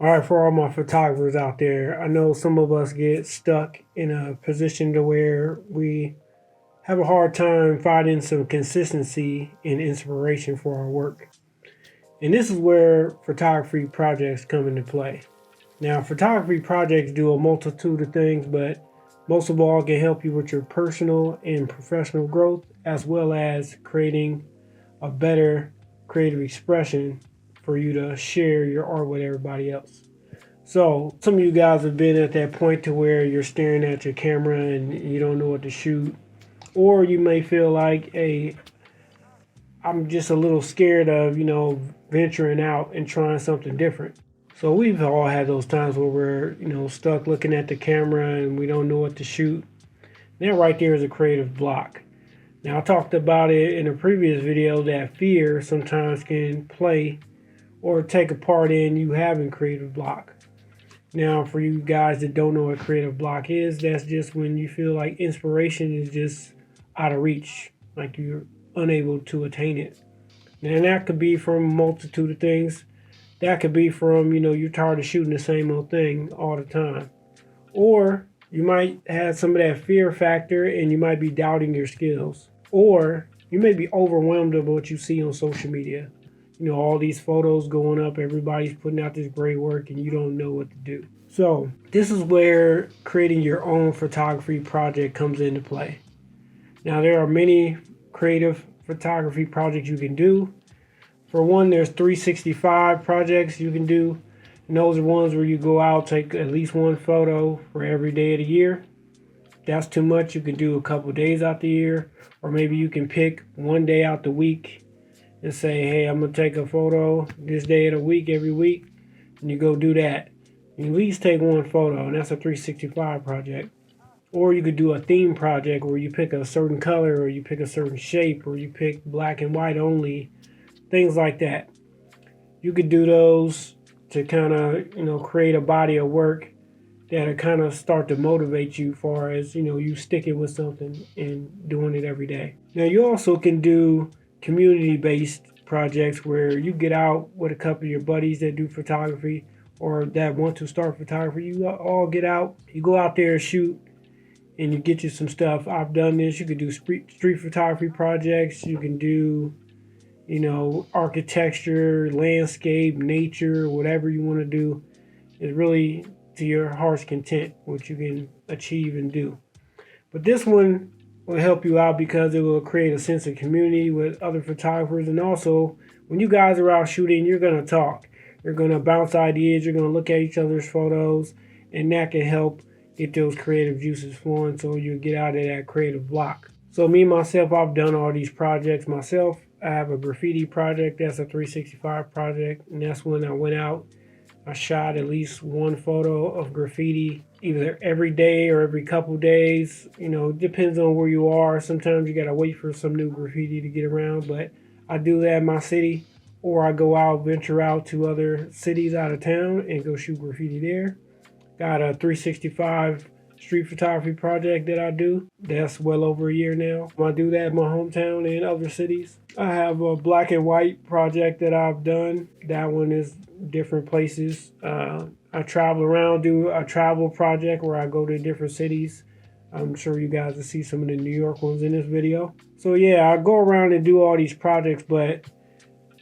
All right, for all my photographers out there, I know some of us get stuck in a position to where we have a hard time finding some consistency and inspiration for our work. And this is where photography projects come into play. Now, photography projects do a multitude of things, but most of all can help you with your personal and professional growth, as well as creating a better creative expression for you to share your art with everybody else. So some of you guys have been at that point to where you're staring at your camera and you don't know what to shoot, or you may feel like, hey, I'm just a little scared of venturing out and trying something different. So we've all had those times where we're stuck looking at the camera and we don't know what to shoot. That right there is a creative block. Now I talked about it in a previous video that fear sometimes can play or take a part in you having creative block. Now, for you guys that don't know what creative block is, that's just when you feel like inspiration is just out of reach, like you're unable to attain it. And that could be from a multitude of things. That could be from, you're tired of shooting the same old thing all the time. Or you might have some of that fear factor and you might be doubting your skills. Or you may be overwhelmed by what you see on social media. All these photos going up, everybody's putting out this great work and you don't know what to do. So this is where creating your own photography project comes into play. Now there are many creative photography projects you can do. For one, there's 365 projects you can do. And those are ones where you go out, take at least one photo for every day of the year. If that's too much, you can do a couple days out the year, or maybe you can pick one day out the week and say, hey, I'm going to take a photo this day of the week every week, and you go do that. You at least take one photo, and that's a 365 project. Or you could do a theme project where you pick a certain color, or you pick a certain shape, or you pick black and white only, things like that. You could do those to kind of, create a body of work that'll kind of start to motivate you far as, you sticking with something and doing it every day. Now, you also can do community-based projects where you get out with a couple of your buddies that do photography or that want to start photography. You all get out, you go out there and shoot, and you get you some stuff. I've done this. You can do street photography projects. You can do, architecture, landscape, nature, whatever you want to do. It's really to your heart's content what you can achieve and do. But this one will help you out because it will create a sense of community with other photographers. And also, when you guys are out shooting, you're going to talk. You're going to bounce ideas. You're going to look at each other's photos. And that can help get those creative juices flowing so you get out of that creative block. So me, myself, I've done all these projects myself. I have a graffiti project. That's a 365 project. And that's when I went out. I shot at least one photo of graffiti either every day or every couple days. It depends on where you are. Sometimes you got to wait for some new graffiti to get around, but I do that in my city, or I go out, venture out to other cities out of town and go shoot graffiti there. Got a 365 street photography project that I do. That's well over a year now. I do that in my hometown and other cities. I have a black and white project that I've done. That one is different places. I travel around, do a travel project where I go to different cities. I'm sure you guys will see some of the New York ones in this video. So yeah, I go around and do all these projects, but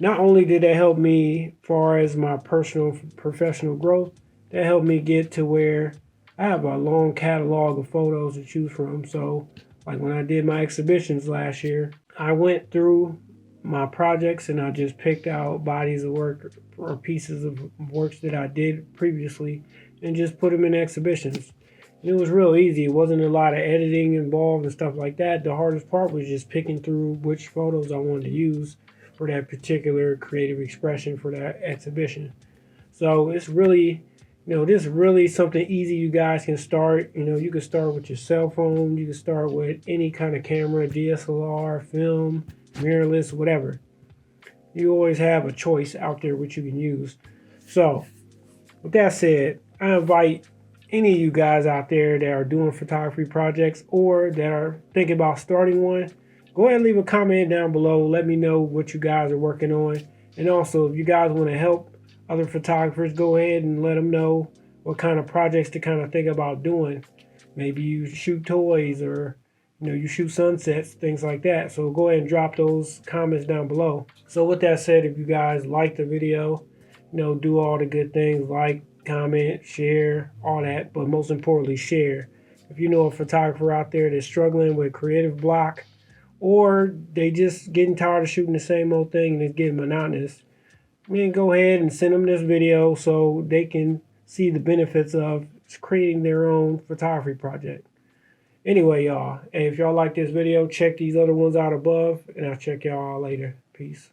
not only did they help me as far as my personal professional growth, they helped me get to where I have a long catalog of photos to choose from. So like when I did my exhibitions last year, I went through my projects and I just picked out bodies of work or pieces of works that I did previously and just put them in exhibitions. And it was real easy. It wasn't a lot of editing involved and stuff like that. The hardest part was just picking through which photos I wanted to use for that particular creative expression for that exhibition. So it's really, this is really something easy you guys can start. You can start with your cell phone. You can start with any kind of camera, DSLR, film, mirrorless, whatever. You always have a choice out there which you can use. So with that said, I invite any of you guys out there that are doing photography projects or that are thinking about starting one, go ahead and leave a comment down below. Let me know what you guys are working on. And also, if you guys want to help other photographers, go ahead and let them know what kind of projects to kind of think about doing. Maybe you shoot toys, or you shoot sunsets, things like that. So go ahead and drop those comments down below. So with that said, if you guys like the video, do all the good things, like, comment, share, all that, but most importantly, share. If you know a photographer out there that's struggling with creative block, or they just getting tired of shooting the same old thing and it's getting monotonous, man, go ahead and send them this video so they can see the benefits of creating their own photography project. Anyway, y'all, hey, if y'all like this video, check these other ones out above, and I'll check y'all later. Peace.